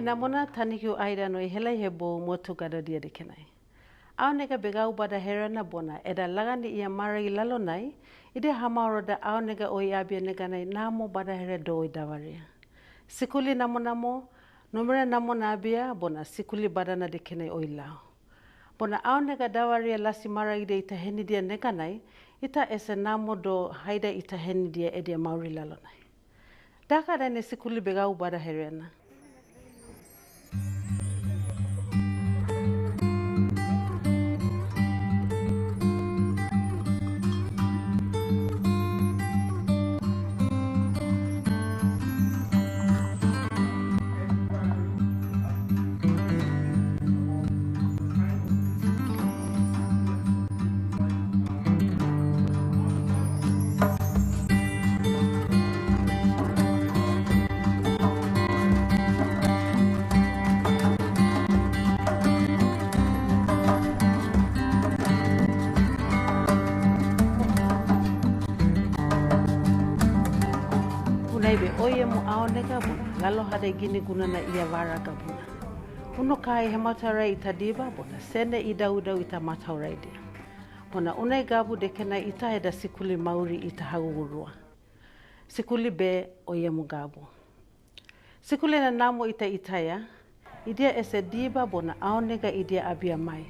Moi namona tanikiu aida no helai hebo Motu Gadodia de kenai. Au nega begau bada herana bona eda lagani ia marai lalo nai ide hamaoro da au nega oi abia nega nai namo bada here do idawaria. Sikuli namo numera namo nabia bona sikuli badana de kenai oi lao. Bona au nega dawaria lasi marai de ita henidia nega nai ita ese namo do haida ita henidia edia mauri lalo nai. Daka dane sikuli begau bada herana. Unaibe oye mo aonega bona lalo hade gini guna na ia waraga bona. Uno kai he mataurai ita diba bona sene ida ita mataurai dia. Bona unai gabu dekena ita eda sikuli mauri ita hagurua. Sikuli be oye mo gabu. Sikuli na namo ita itaya, idia ese diba bona aonega idia abia mai.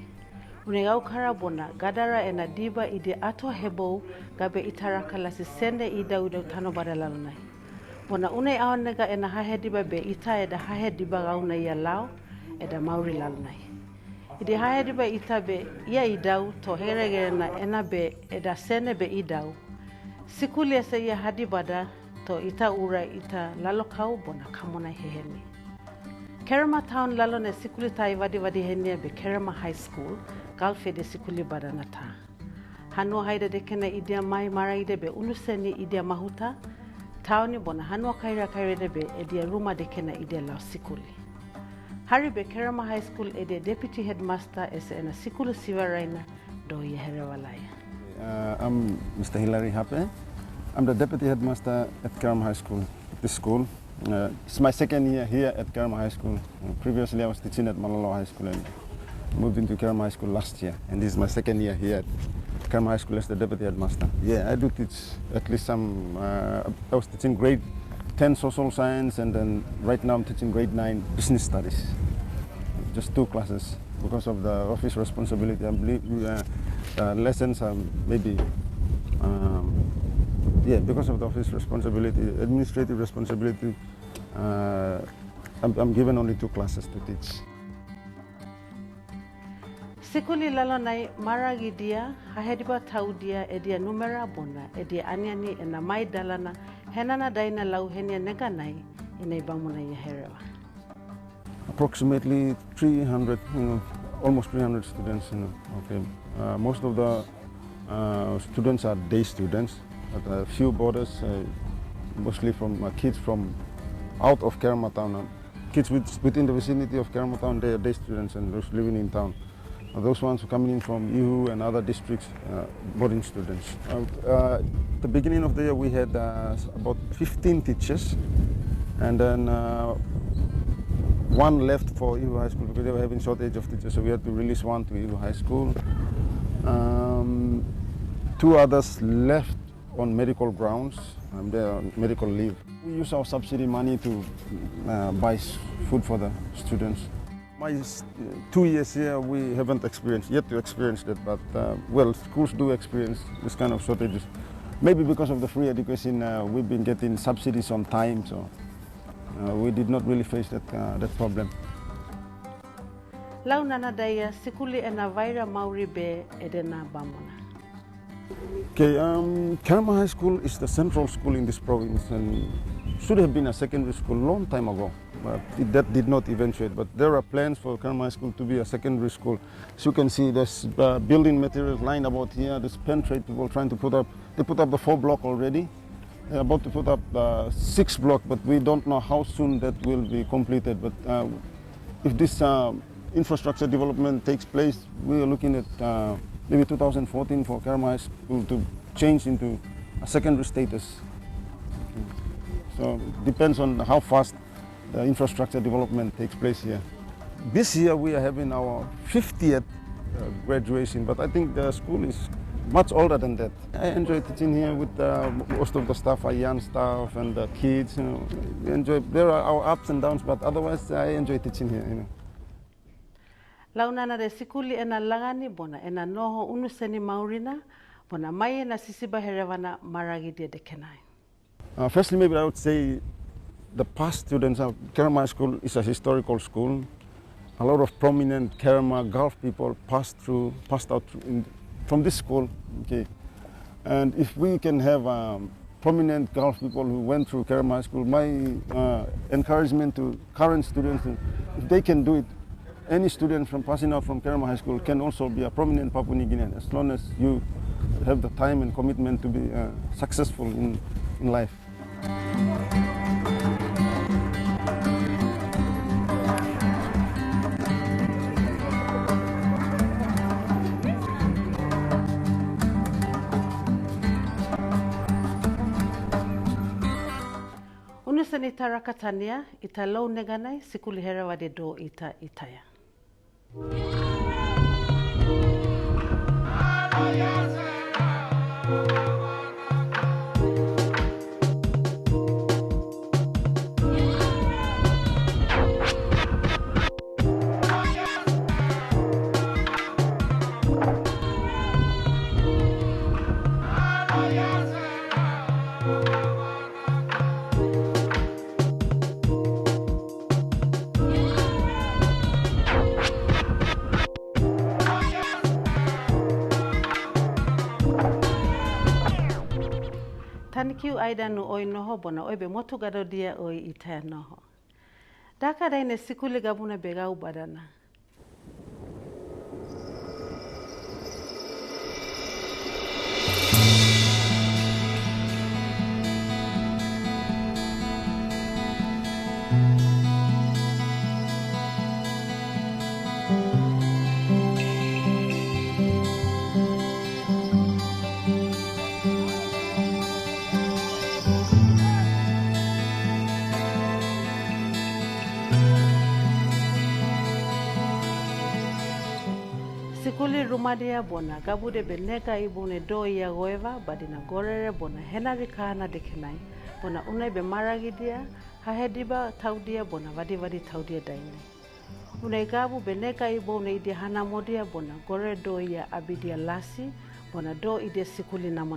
Unai aukara bona gadara ena diba idia ato hebo gabe itaraka lasi sene ida tano bada lalunai. Bona unai aonega ena hahe diba be ita eda hahe diba gauna ia lao eda mauri lalunai. Idi hahe diba ita be ia idau to heregere na ena be eda sene be idau. Sikuli ese ia hadibada to ita ura ita lalo kau bona kamonai heheni. Kerema town lalo ne sikuli tai wadi henia be Kerema High School galfe de sikuli bada na ta. Hanua haida de kena idia mai maraide be uluseni idia mahuta. Taoni bona hanua kaira de be edia ruma de kena idia lao sikuli. Hari be Kerema High School edia Deputy Headmaster ese ena sikulu sivaraina do ia herewalaya. I'm Mr. Hilary Hape. I'm the Deputy Headmaster at Kerema High School, this school. It's my second year here at Kerema High School. Previously I was teaching at Malolo High School and moved into Kerema High School last year. And this is my second year here at Kerema High School as the Deputy Headmaster. Yeah, I do teach at least some, I was teaching grade 10 social science and then right now I'm teaching grade 9 business studies. Just 2 classes because of the office responsibility. I believe lessons are maybe, because of the office responsibility, administrative responsibility, I'm given only 2 classes to teach. Sikuli lalo nai maragi dia, hahediba taudia edia numera bona, edia aniani ena mai dalana, henana daina lau henia nega nai, inai bamuna ia herewa. Approximately 300, almost 300 students. Okay. Most of the students are day students, but a few boarders, mostly from kids from out of Kerema town. Kids within the vicinity of Kerema town, they are day students and those living in town. Those ones who are coming in from Ihu and other districts, boarding students. At the beginning of the year we had about 15 teachers, and then 1 left for Ihu High School because they were having shortage of teachers, so we had to release 1 to Ihu High School. 2 others left on medical grounds, they are on medical leave. We use our subsidy money to buy food for the students. My 2 years here, we haven't yet to experience that, but well, schools do experience this kind of shortages. Maybe because of the free education, we've been getting subsidies on time, so we did not really face that problem. Lau nana daya sikuli ena vaira mauri be edena bamona. Okay, Kerema High School is the central school in this province and should have been a secondary school a long time ago. But that did not eventuate, but there are plans for Kerema High School to be a secondary school. As you can see, there's building materials lined about here. There's pen trade people trying to put up, they put up the 4 block already. They're about to put up 6 block, but we don't know how soon that will be completed. But if this infrastructure development takes place, we are looking at maybe 2014 for Kerema High School to change into a secondary status. So it depends on how fast infrastructure development takes place here. This year we are having our 50th graduation, but I think the school is much older than that. I enjoy teaching here with most of the staff are young staff and the kids. You know, we enjoy. There are our ups and downs, but otherwise I enjoy teaching here. You know. Launana de sikuli ena langani bona ena noho unuseni maurina bona mai na sisiba herevana maragidi de kenai. Firstly, maybe I would say the past students of Kerama School is a historical school. A lot of prominent Kerama Gulf people passed out from this school. Okay, and if we can have prominent Gulf people who went through Kerama School, my encouragement to current students, if they can do it, any student from passing out from Kerama High School can also be a prominent Papua New Guinean, as long as you have the time and commitment to be successful in life. Unuseni tarakatania ita lau neganai sikuli herewa de do ita itaya. Tanikiu aida no oi noho bona oibe Motu Gadodia oi itaya noho. Daka daine sikuli gabuna begau badana. Sikuli rumadia bona gabude beneka ibune do ya goeva badina gorere bona henari kana dekenai bona unai be maragidia hahediba taudia bona vadi taudia daine. Unai gabu beneka ibune ide hana modia bona gore do ya abidia lasi bona do ide sikuli namo.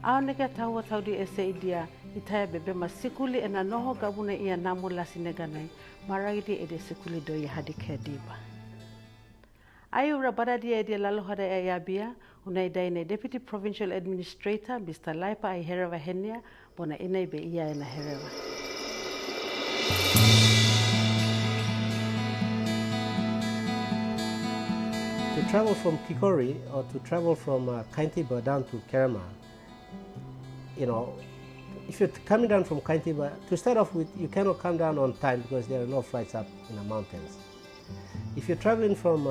Aoneka taua taudi ese idia itaya bebema sikuli ena noho gabune ia namo lasi neganai maragidia ide sikuli do ya hadikediba. Ayura baradia dia lalohada ayabia unai daine Deputy Provincial Administrator Mr. Laipa ai hereva henia bona inai be ia ena hereva. To travel from Kikori or to travel from Kaintiba down to Kerama, you know, if you're coming down from Kaintiba, to start off with, you cannot come down on time because there are no flights up in the mountains. If you're traveling from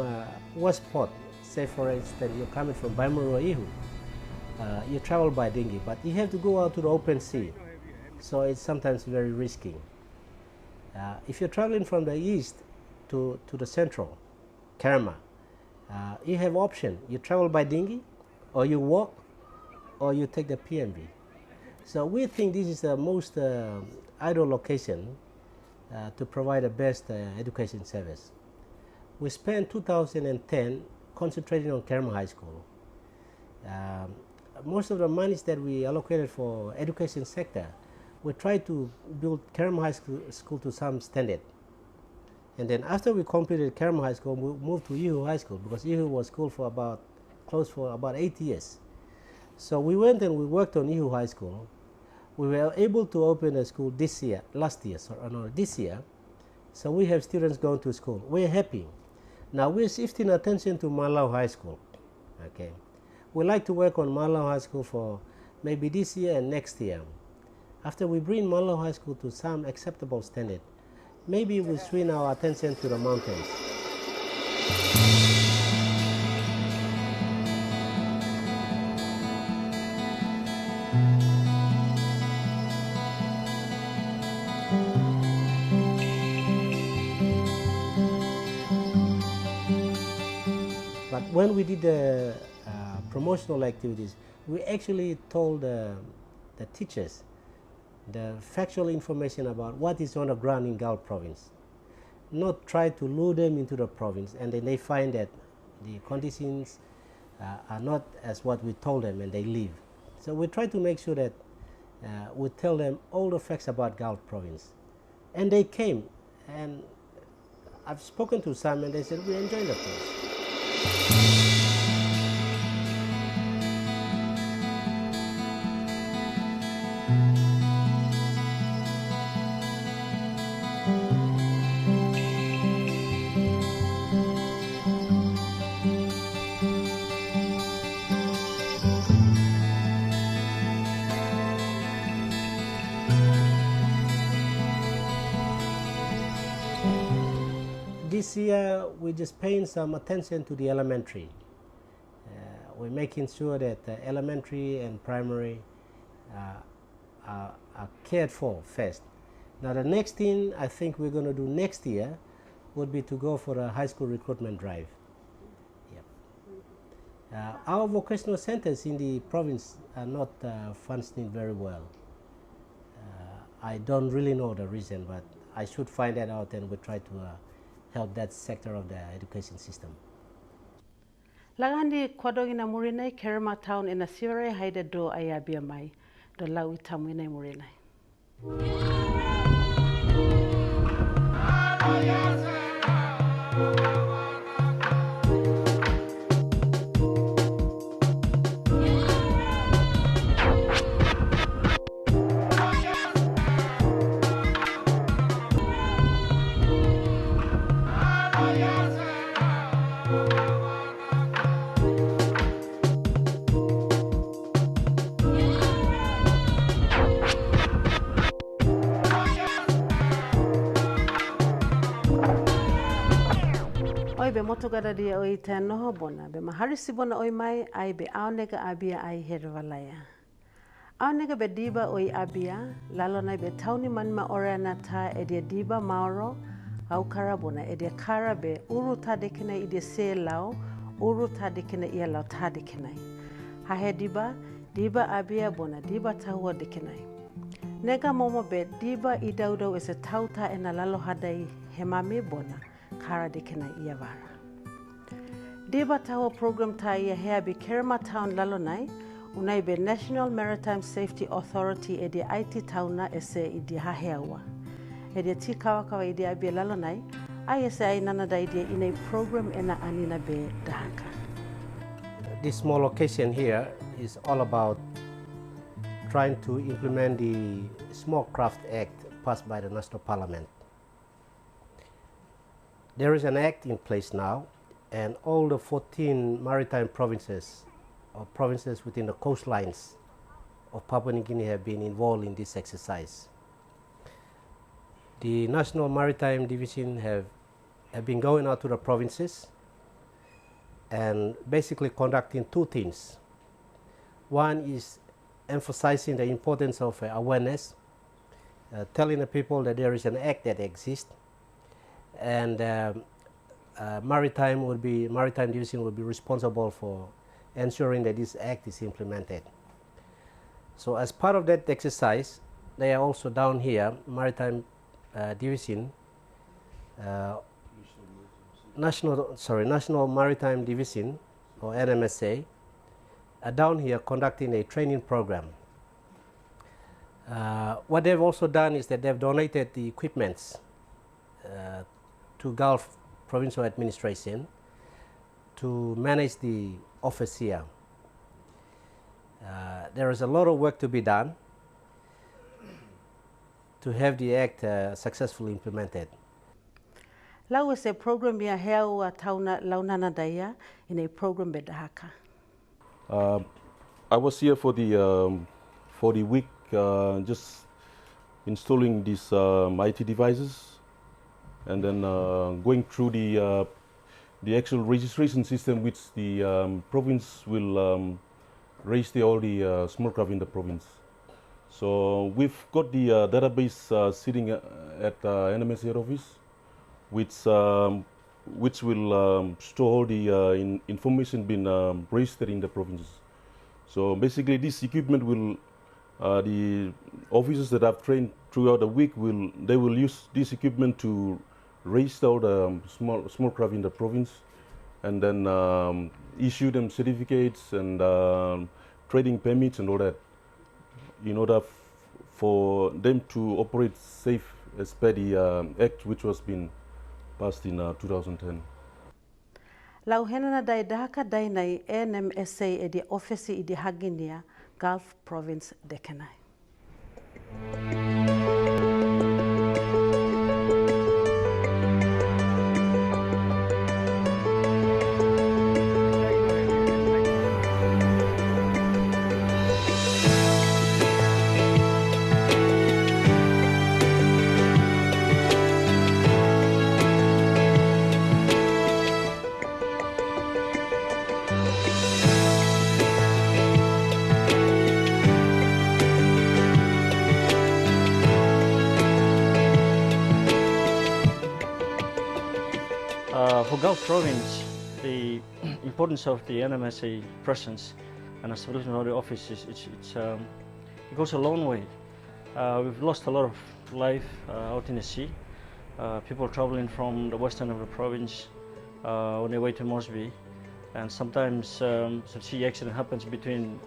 Westport, say for instance you're coming from Baimuru or Ihu, you travel by dinghy, but you have to go out to the open sea, so it's sometimes very risky. If you're traveling from the east to the central, Kerama, you have option. You travel by dinghy, or you walk, or you take the PMV. So we think this is the most ideal location to provide the best education service. We spent 2010 concentrating on Kerama High School. Most of the monies that we allocated for education sector, we tried to build Kerama High School to some standard. And then after we completed Kerama High School, we moved to Ihu High School because Ihu was closed for about 8 years. So we went and we worked on Ihu High School. We were able to open a school this year. So we have students going to school. We're happy. Now we're shifting attention to Malau High School. Okay, we like to work on Malau High School for maybe this year and next year. After we bring Malau High School to some acceptable standard, maybe we'll swing our attention to the mountains. when we did the promotional activities, we actually told the teachers the factual information about what is on the ground in Gulf province. Not try to lure them into the province, and then they find that the conditions are not as what we told them, and they leave. So we try to make sure that we tell them all the facts about Gulf province. And they came, and I've spoken to some, and they said, we enjoy the place. This year, we're just paying some attention to the elementary. We're making sure that elementary and primary are cared for first. Now, the next thing I think we're going to do next year would be to go for a high school recruitment drive. Yep. Our vocational centers in the province are not functioning very well. I don't really know the reason, but I should find that out, and we'll try to help that sector of the education system. Lagandi kwadogina murinai Kerema town ina siware haida do ayabia mai do lawi tamuinai murinai. Be Motu Gadodia oi te noho bona, be maharisi bona oi mai, ai be aonega abia ai herwalaya. Aonega be diba oi abia, lalo nai be tauni manma ora na ta edia diba maoro, au kara bona edia kara be uru tadekina idia se lao, uru tadekina ia lao tadekina. Hahe diba abia bona, diba tahua dekinai. Nega momo be diba idaudo ese tauta ena lalo hadai hemame bona, kara dekina ia vara. Diba taho program ta ia hea be Kerema town lalonai, unai be National Maritime Safety Authority e dia IT tauna ese i dia haheaua. E dia ti kawakawa i dia abia lalonai, ai ese ai nanada i dia inai program ena anina be dahaka. This small occasion here is all about trying to implement the Small Craft Act passed by the National Parliament. There is an act in place now, and all the 14 maritime provinces, or provinces within the coastlines of Papua New Guinea have been involved in this exercise. The National Maritime Division have been going out to the provinces and basically conducting two things. One is emphasizing the importance of awareness, telling the people that there is an act that exists, and Maritime Division will be responsible for ensuring that this act is implemented. So as part of that exercise, they are also down here, Maritime Division, National Maritime Division, or NMSA, are down here conducting a training program. What they've also done is that they've donated the equipments to Gulf Provincial Administration to manage the office here. There is a lot of work to be done to have the act successfully implemented. Lau ese program ia heaua tauna launana daia in a program bedahaka. I was here for the week just installing these IT devices, and then going through the actual registration system which the province will register all the small craft in the province. So we've got the database sitting at NMSA office, which which will store all the information being registered in the provinces. So basically, this equipment will the officers that I've trained throughout the week will use this equipment to register all the small craft in the province, and then issue them certificates and trading permits and all that, in order for them to operate safe as per the act which was been passed in 2010. Lau henana dai dahaka dai nai NMSA e di ofisi i di Haginia, Gulf Province de Kenai. For Gulf Province, the importance of the NMSA presence and establishment of the office it goes a long way. We've lost a lot of life out in the sea. People traveling from the western of the province on their way to Mosby, and sometimes some sea accident happens between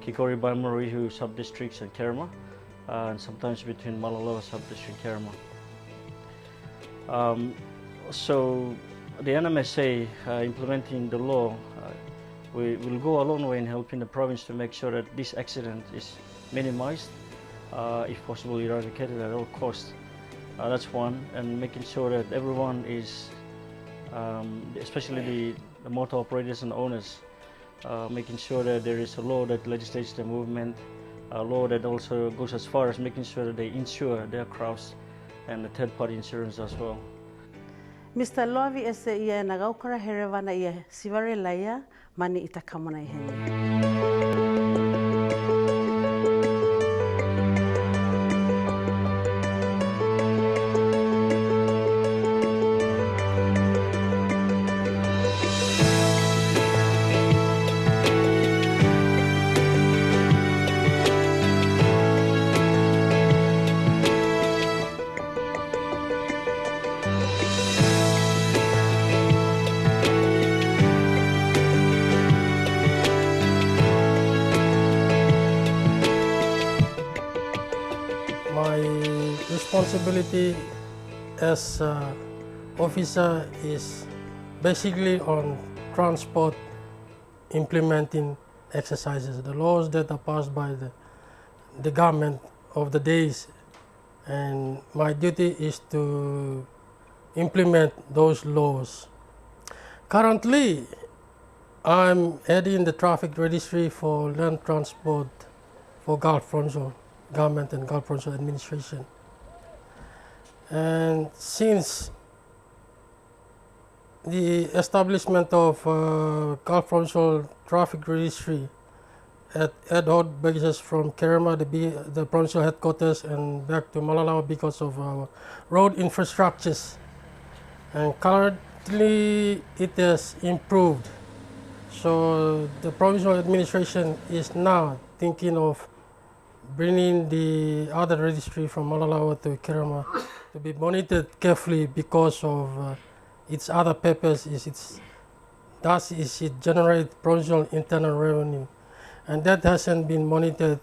Kikori, Baimarihu sub-districts and Kerema, and sometimes between Malalawa sub-district and Kerema. So the NMSA implementing the law will go a long way in helping the province to make sure that this accident is minimized, if possible eradicated at all costs. That's one, and making sure that everyone is, especially the motor operators and owners, making sure that there is a law that legislates the movement, a law that also goes as far as making sure that they insure their crafts and the third-party insurance as well. Mr. Lovi ese ia nagaukara herevana ia sivare laia mani itakamana ihenya. My responsibility as officer is basically on transport implementing exercises, the laws that are passed by the government of the days, and my duty is to implement those laws. Currently, I'm heading the traffic registry for land transport for Gulf Provincial Government and Gulf Provincial Administration. And since the establishment of Gulf Provincial Traffic Registry at ad hoc basis from Kerema, the provincial headquarters, and back to Malalawa because of our road infrastructures, and currently it has improved. So the provincial administration is now thinking of bringing the other registry from Malalawa to Kerema to be monitored carefully because of its other purpose is it generate provincial internal revenue, and that hasn't been monitored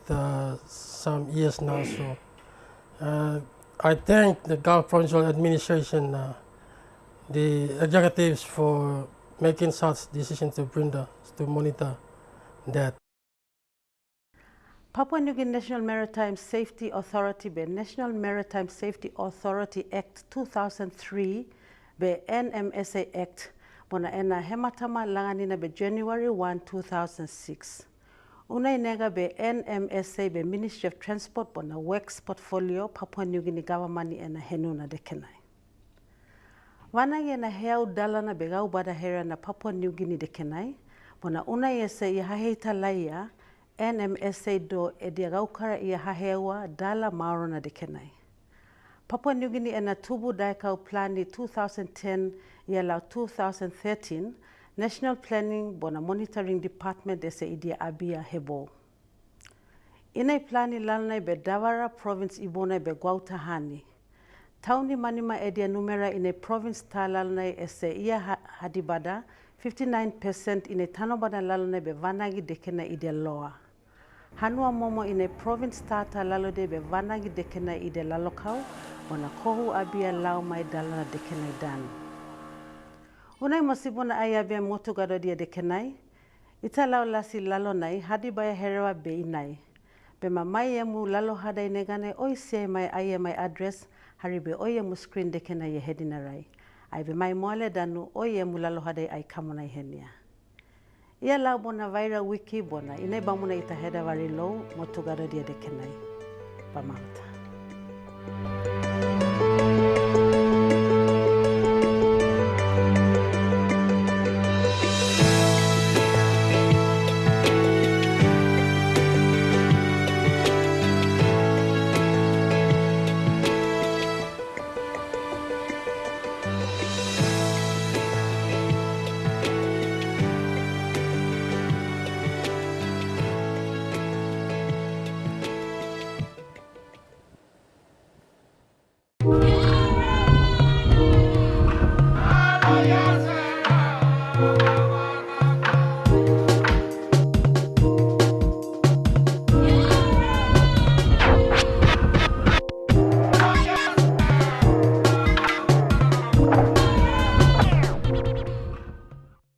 some years now. So I thank the Gulf Provincial Administration, the executives, for making such decisions to monitor that. Papua New Guinea National Maritime Safety Authority be National Maritime Safety Authority Act 2003 be NMSA Act bona ena hematama langanina be January 1, 2006. Una inega be NMSA be Ministry of Transport bona works portfolio Papua New Guinea government ena henuna de Kenai. Wana yena heau dalana be gau bada hera na Papua New Guinea de Kenai bona una yese ya haheita laia NMSA do e dia gaukara ia hahewa dala maorona de Kenai. Papua New Guinea ena tubu daikau plani 2010 ialau 2013 National Planning bona Monitoring Department ese idia abia hebo. Inai plani lalnai be Davara Province ibonai be Gwautahani. Tauni manima edia numera inai province ta lalnai ese ia hadibada 59% inai tanobana lalnai be vanagi dekena idia loa. Hanua momo inai province ta lalode be vanagi dekena idia lalokau ona kohu abia lau mai dalana dekenai dan. Unai mosibona aya be Motu Gadodia dekenai, ita lau lasi lalonai hadibaya herewa be inai. Bema mai emu lalo hadai negane oisia mai aya mai address haribe oyemu screen dekena ye hedinarai. Ai be mai moale danu oyemu lalo hadai ai kamonai henia. Ia lau bona vaira wiki bona inai bamuna ita heda vari low Motu Gadodia dekenai. Pamauta.